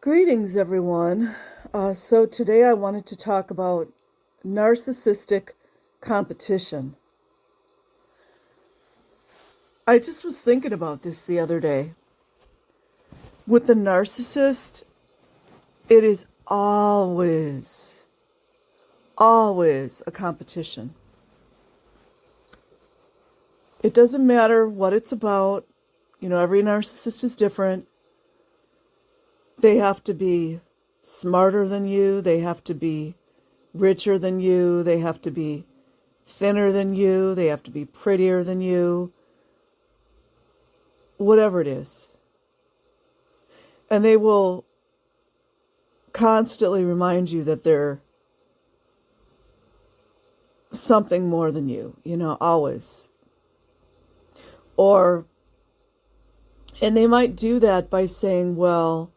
Greetings, everyone. So today I wanted to talk about narcissistic competition. I just was thinking about this the other day. With the narcissist, it is always a competition. It doesn't matter what it's about. Every narcissist is different. They have to be smarter than you. They have to be richer than you. They have to be thinner than you. They have to be prettier than you. Whatever it is. And they will constantly remind you that they're something more than you, always. And they might do that by saying, well,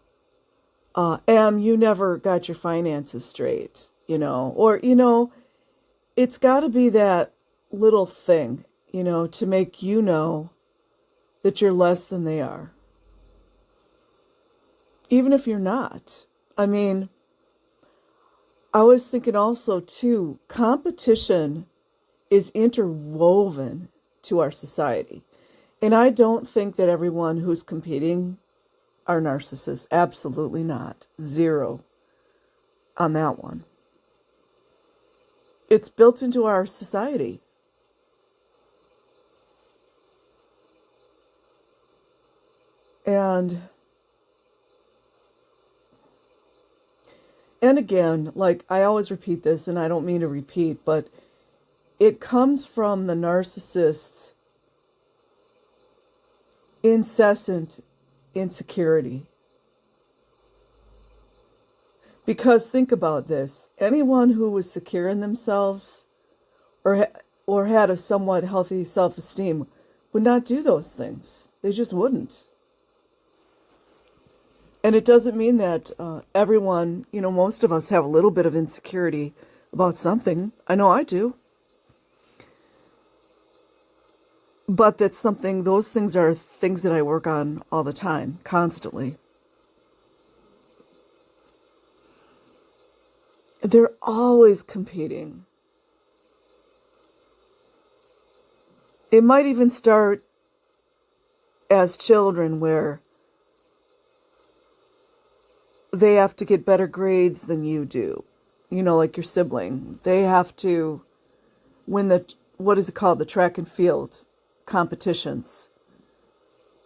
you never got your finances straight, it's got to be that little thing, to make you know that you're less than they are. Even if you're not. I was thinking also, too, competition is interwoven to our society. And I don't think that everyone who's competing are narcissists. Absolutely not. Zero on that one. It's built into our society. And again, like I always repeat this, and I don't mean to repeat, but it comes from the narcissist's incessant insecurity. Because think about this, anyone who was secure in themselves or had a somewhat healthy self-esteem would not do those things. They just wouldn't. And it doesn't mean that everyone, most of us have a little bit of insecurity about something. I know I do. But those things are things that I work on all the time, constantly. They're always competing. It might even start as children where they have to get better grades than you do. Like your sibling. They have to win what is it called? The track and field competitions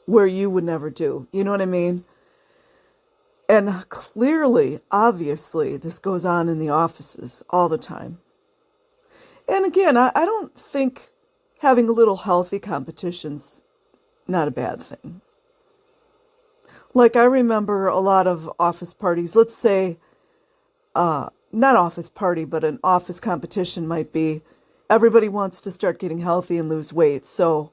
where you would never do. You know what I mean? And clearly, obviously, this goes on in the offices all the time. And again, I don't think having a little healthy competition's not a bad thing. Like I remember a lot of office parties, let's say, not office party, but an office competition might be, everybody wants to start getting healthy and lose weight. So,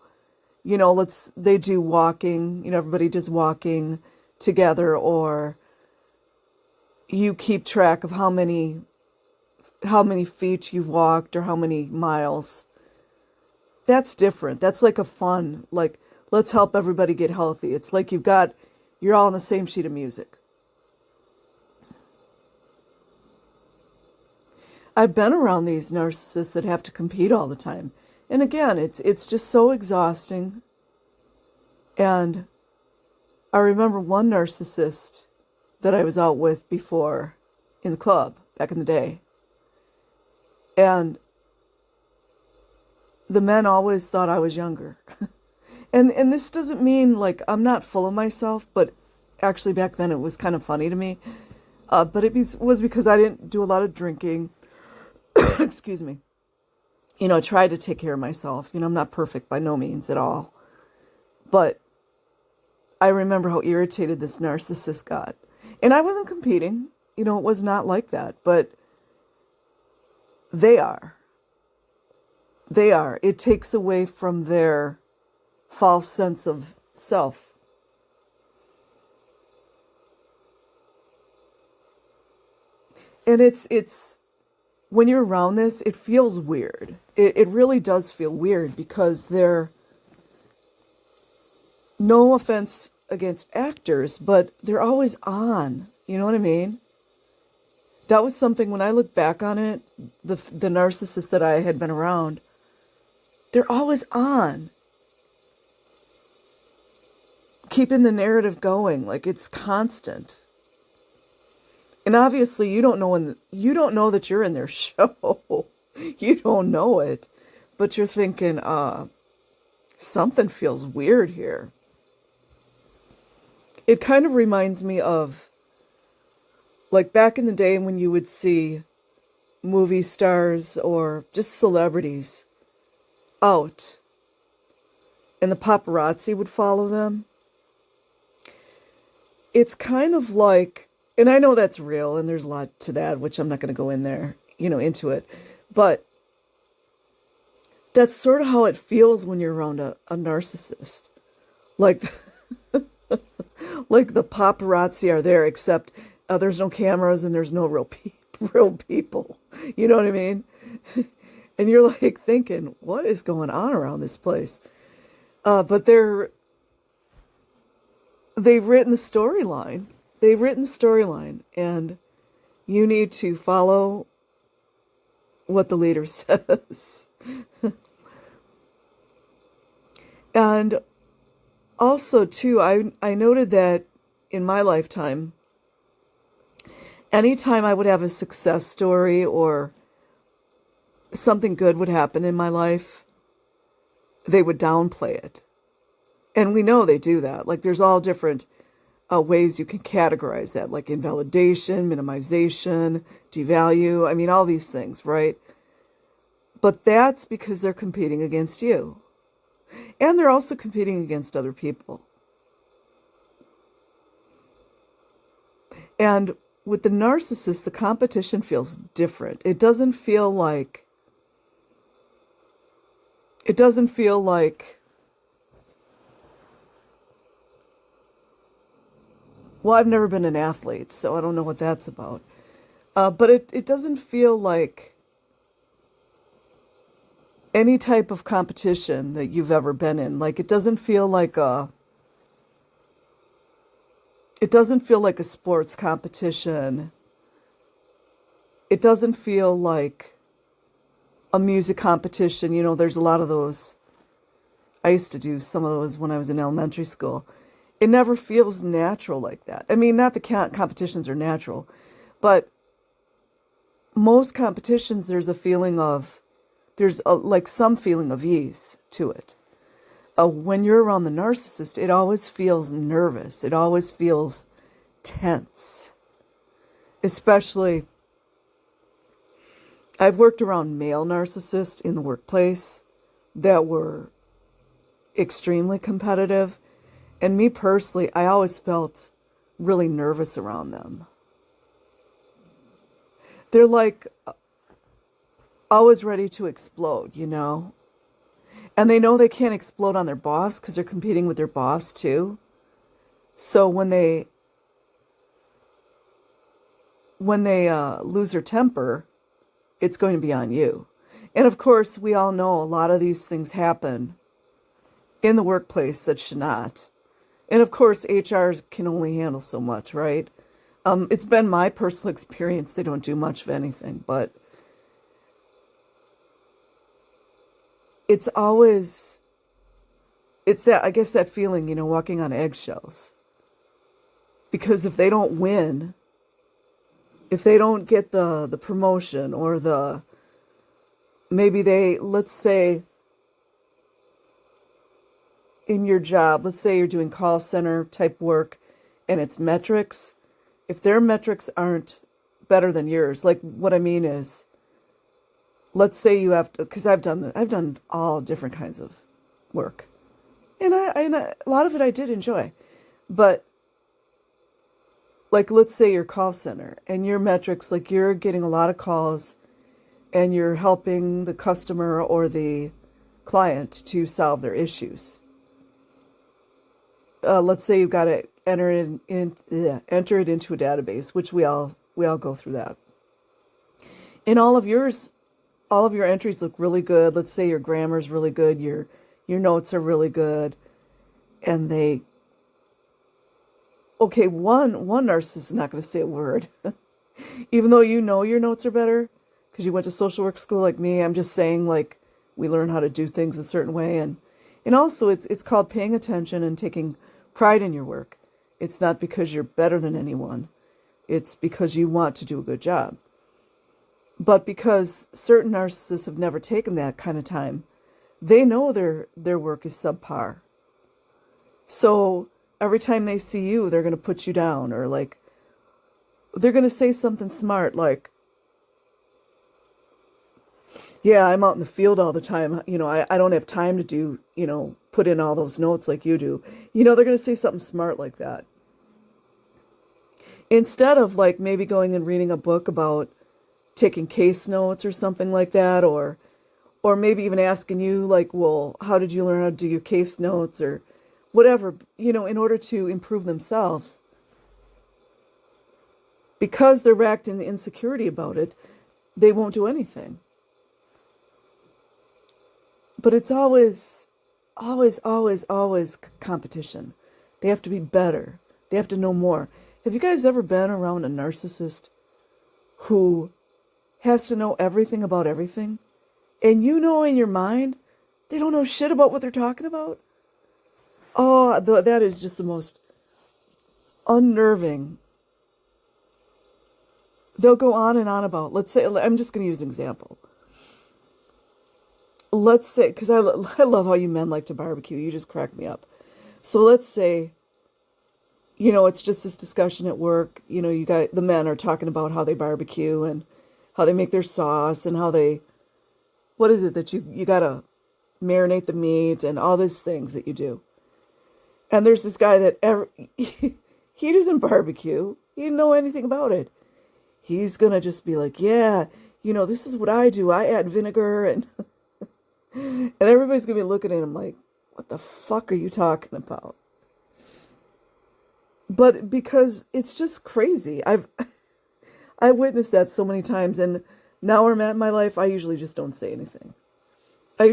they do walking, everybody does walking together, or you keep track of how many feet you've walked or how many miles. That's different. That's like a fun, like, let's help everybody get healthy. It's like you're all on the same sheet of music. I've been around these narcissists that have to compete all the time. And again, it's just so exhausting. And I remember one narcissist that I was out with before in the club back in the day. And the men always thought I was younger. And this doesn't mean like I'm not full of myself, but actually back then it was kind of funny to me. But it was because I didn't do a lot of drinking. Excuse me. I tried to take care of myself. I'm not perfect by no means at all. But I remember how irritated this narcissist got. And I wasn't competing. It was not like that. But they are. They are. It takes away from their false sense of self. And it's when you're around this, it feels weird. It really does feel weird because they're, no offense against actors, but they're always on. You know what I mean? That was something when I look back on it, the narcissists that I had been around, they're always on, keeping the narrative going, like it's constant. And obviously you don't know that you're in their show. You don't know it, but you're thinking, something feels weird here. It kind of reminds me of like back in the day when you would see movie stars or just celebrities out and the paparazzi would follow them. It's kind of like, and I know that's real and there's a lot to that, which I'm not going to go in there, into it. But that's sort of how it feels when you're around a narcissist. Like, like the paparazzi are there, except there's no cameras and there's no real people. You know what I mean? And you're like thinking, what is going on around this place? But they've written the storyline. They've written the storyline, and you need to follow what the leader says. And also, too, I noted that in my lifetime, anytime I would have a success story or something good would happen in my life, they would downplay it. And we know they do that. Like there's all different ways you can categorize that, like invalidation, minimization, devalue. I mean, all these things, right? But that's because they're competing against you. And they're also competing against other people. And with the narcissist, the competition feels different. It doesn't feel like, well, I've never been an athlete, so I don't know what that's about. But it doesn't feel like any type of competition that you've ever been in. Like it doesn't feel like a sports competition. It doesn't feel like a music competition. There's a lot of those. I used to do some of those when I was in elementary school. It never feels natural like that. I mean, not the competitions are natural, but most competitions, there's some feeling of ease to it. When you're around the narcissist, it always feels nervous. It always feels tense. Especially, I've worked around male narcissists in the workplace that were extremely competitive. And me personally, I always felt really nervous around them. They're like always ready to explode, And they know they can't explode on their boss because they're competing with their boss too. So when they lose their temper, it's going to be on you. And of course, we all know a lot of these things happen in the workplace that should not. And of course, HR can only handle so much, right? It's been my personal experience. They don't do much of anything, but it's that, I guess, that feeling, walking on eggshells. Because if they don't win, if they don't get the promotion or maybe let's say, in your job, let's say you're doing call center type work and it's metrics. If their metrics aren't better than yours, like what I mean is, let's say you have to, because I've done all different kinds of work. And a lot of it I did enjoy. But like, let's say your call center and your metrics, like you're getting a lot of calls and you're helping the customer or the client to solve their issues. Let's say you've got to enter it into a database, which we all go through that. And all of your entries look really good. Let's say your grammar is really good, your notes are really good, and they okay, one narcissist is not going to say a word. Even though you know your notes are better because you went to social work school like me. I'm just saying, like, we learn how to do things a certain way, and also it's called paying attention and taking pride in your work. It's not because you're better than anyone. It's because you want to do a good job. But because certain narcissists have never taken that kind of time, they know their work is subpar. So every time they see you, they're going to put you down, or like they're going to say something smart like, yeah, I'm out in the field all the time. I don't have time to do, put in all those notes like you do. They're going to say something smart like that. Instead of like maybe going and reading a book about taking case notes or something like that, or maybe even asking you like, well, how did you learn how to do your case notes or whatever, in order to improve themselves. Because they're racked in the insecurity about it, they won't do anything. But it's always competition. They have to be better. They have to know more. Have you guys ever been around a narcissist who has to know everything about everything? And in your mind, they don't know shit about what they're talking about? Oh, that is just the most unnerving. They'll go on and on about, let's say, I'm just going to use an example. Let's say, because I love how you men like to barbecue. You just crack me up. So let's say, it's just this discussion at work. The men are talking about how they barbecue and how they make their sauce and how they, what is it that you got to marinate the meat and all these things that you do. And there's this guy that he doesn't barbecue. He didn't know anything about it. He's going to just be like, yeah, this is what I do. I add vinegar and and everybody's going to be looking at him like, what the fuck are you talking about? But because it's just crazy. I've witnessed that so many times, and now where I'm at in my life, I usually just don't say anything. But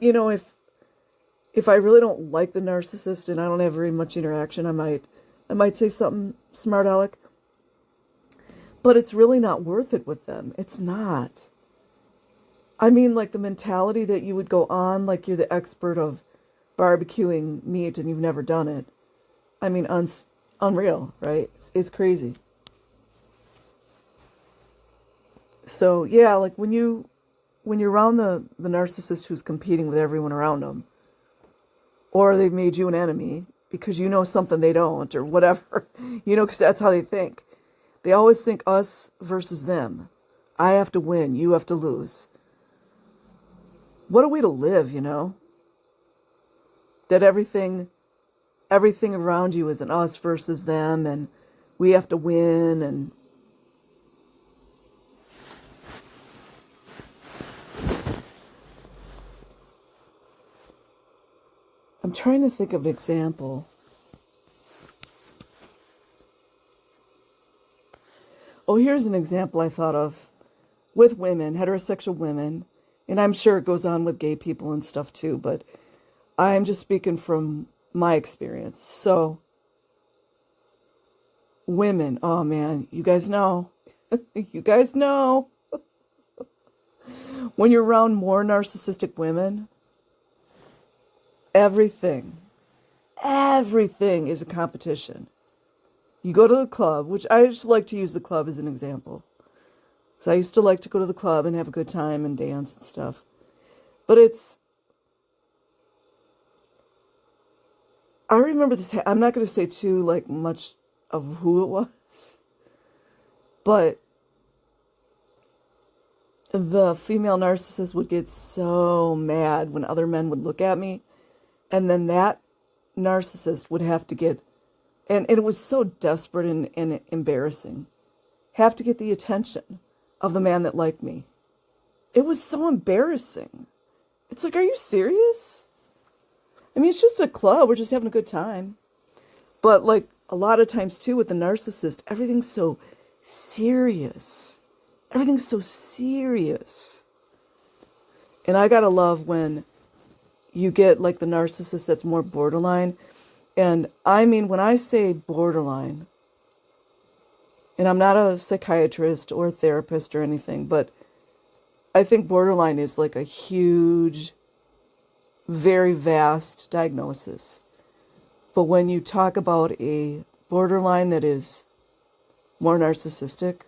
if I really don't like the narcissist and I don't have very much interaction, I might say something smart aleck. But it's really not worth it with them. It's not. I mean, like the mentality that you would go on like you're the expert of barbecuing meat and you've never done it. I mean, unreal, right? It's crazy. So yeah, like when you're around the narcissist who's competing with everyone around them, or they've made you an enemy because you know something they don't, or whatever, because that's how they think. They always think us versus them. I have to win, you have to lose. What a way to live, That everything around you is an us versus them, and we have to win, and I'm trying to think of an example. Oh, here's an example I thought of with women, heterosexual women, and I'm sure it goes on with gay people and stuff too, but I'm just speaking from my experience. So, women, oh man, you guys know. You guys know. When you're around more narcissistic women, everything is a competition. You go to the club, which I just like to use the club as an example. So I used to like to go to the club and have a good time and dance and stuff. But I remember this, I'm not going to say too much of who it was, but the female narcissist would get so mad when other men would look at me, and then that narcissist would have to get, and it was so desperate and embarrassing, have to get the attention of the man that liked me. It was so embarrassing. It's like, are you serious? I mean, it's just a club. We're just having a good time. But like a lot of times too with the narcissist, everything's so serious. Everything's so serious. And I gotta love when you get like the narcissist that's more borderline, And I mean, when I say borderline, and I'm not a psychiatrist or a therapist or anything, but I think borderline is like a huge, very vast diagnosis. But when you talk about a borderline that is more narcissistic,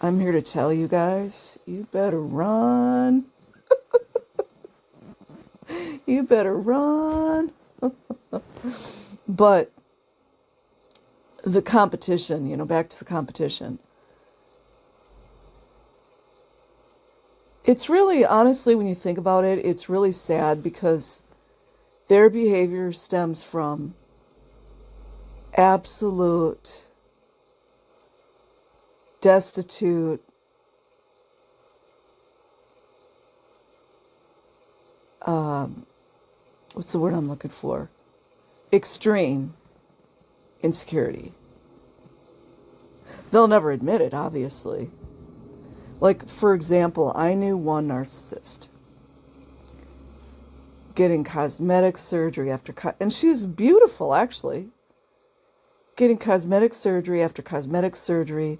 I'm here to tell you guys, you better run. You better run. But the competition, back to the competition. It's really, honestly, when you think about it, it's really sad because their behavior stems from absolute destitute, what's the word I'm looking for? Extreme insecurity. They'll never admit it, obviously. Like, for example, I knew one narcissist getting cosmetic surgery after, and she was beautiful, actually. Getting cosmetic surgery after cosmetic surgery.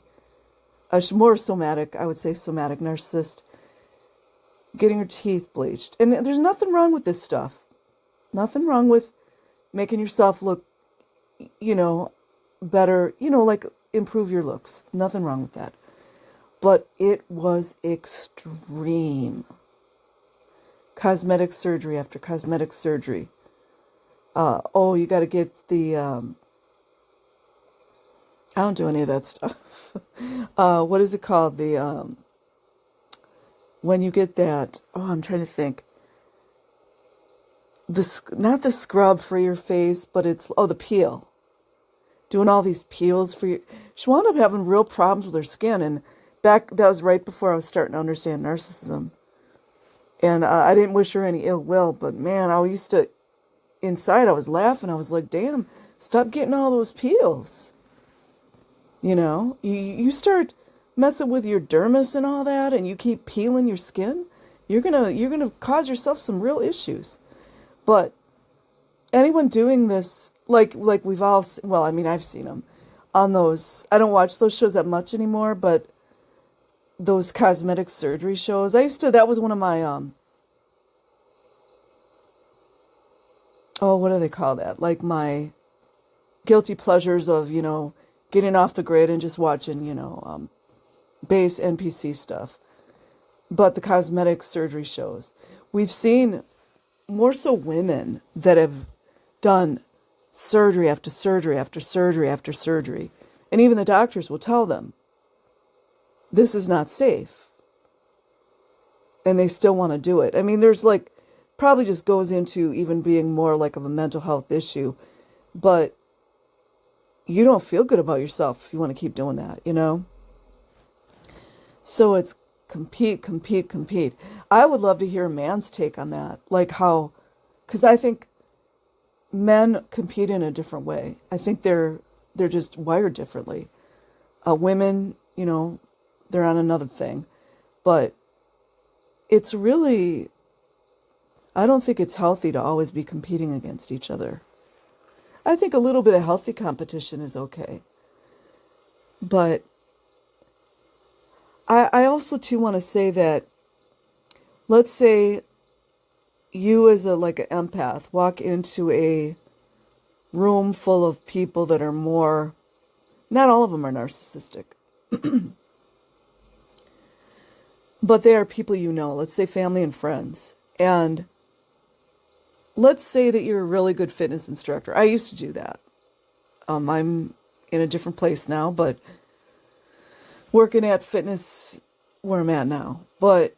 More somatic, I would say somatic narcissist. Getting her teeth bleached. And there's nothing wrong with this stuff. Nothing wrong with making yourself look, better, like improve your looks. Nothing wrong with that. But it was extreme. Cosmetic surgery after cosmetic surgery. You got to get the, I don't do any of that stuff. What is it called? When you get that, I'm trying to think. Not the scrub for your face, but it's, the peel. Doing all these peels for you. She wound up having real problems with her skin. And that was right before I was starting to understand narcissism. And I didn't wish her any ill will, but man, inside I was laughing. I was like, damn, stop getting all those peels. You start messing with your dermis and all that, and you keep peeling your skin, you're gonna cause yourself some real issues. But anyone doing this, like we've all, I've seen them on those. I don't watch those shows that much anymore, but those cosmetic surgery shows, that was one of my, what do they call that? Like my guilty pleasures of, getting off the grid and just watching, base NPC stuff. But the cosmetic surgery shows, we've seen more so women that have done surgery after surgery after surgery after surgery. And even the doctors will tell them, this is not safe. And they still want to do it. I mean, there's probably just goes into even being more like of a mental health issue. But you don't feel good about yourself if you want to keep doing that, So it's compete. I would love to hear a man's take on that. Because I think men compete in a different way. I think they're just wired differently. Women, they're on another thing. But it's really, I don't think it's healthy to always be competing against each other. I think a little bit of healthy competition is okay. But I also, too, want to say that, let's say you as an empath walk into a room full of people that are more, not all of them are narcissistic, but they are people let's say family and friends. And let's say that you're a really good fitness instructor. I used to do that. I'm in a different place now, but working at fitness where I'm at now. But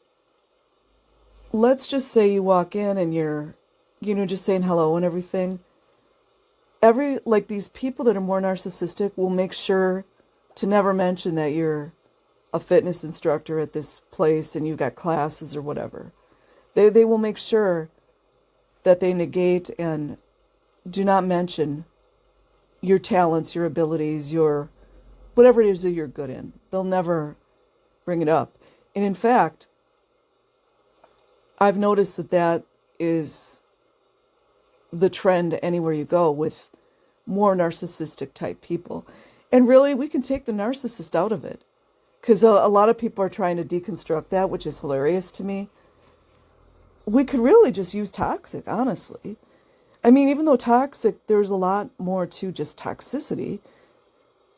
let's just say you walk in and you're, just saying hello and everything. These people that are more narcissistic will make sure to never mention that you're a fitness instructor at this place and you've got classes or whatever. They will make sure that they negate and do not mention your talents, your abilities, your whatever it is that you're good in. They'll never bring it up. And in fact, I've noticed that is the trend anywhere you go with more narcissistic type people. And really, we can take the narcissist out of it. Because a lot of people are trying to deconstruct that, which is hilarious to me. We could really just use toxic, honestly. I mean, even though toxic, there's a lot more to just toxicity.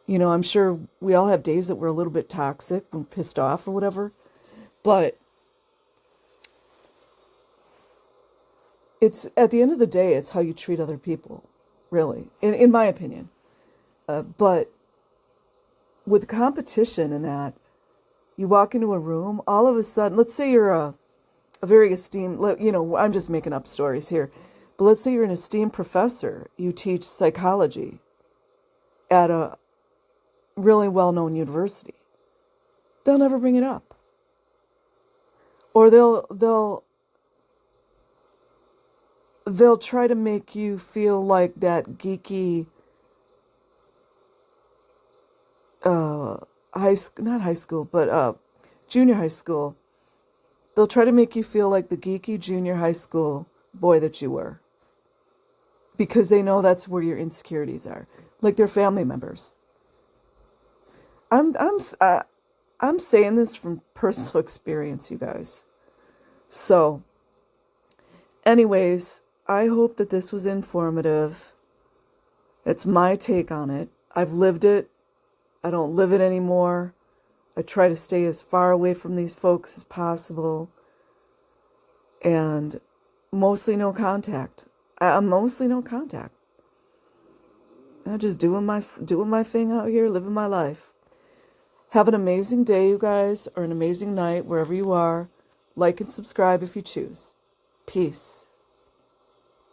You know, I'm sure we all have days that we're a little bit toxic and pissed off or whatever. But it's, at the end of the day, it's how you treat other people, really, in my opinion. But with competition and that, you walk into a room, all of a sudden, let's say you're a very esteemed, you know, I'm just making up stories here, but let's say you're an esteemed professor, you teach psychology at a really well-known university. They'll never bring it up. Or they'll try to make you feel like that geeky junior high school. They'll try to make you feel like the geeky junior high school boy that you were, because they know that's where your insecurities are, like their family members. I'm saying this from personal experience, you guys. So, anyways, I hope that this was informative. It's my take on it. I've lived it. I don't live it anymore. I try to stay as far away from these folks as possible. And mostly no contact. I'm mostly no contact. I'm just doing my thing out here, living my life. Have an amazing day, you guys, or an amazing night, wherever you are. Like and subscribe if you choose. Peace.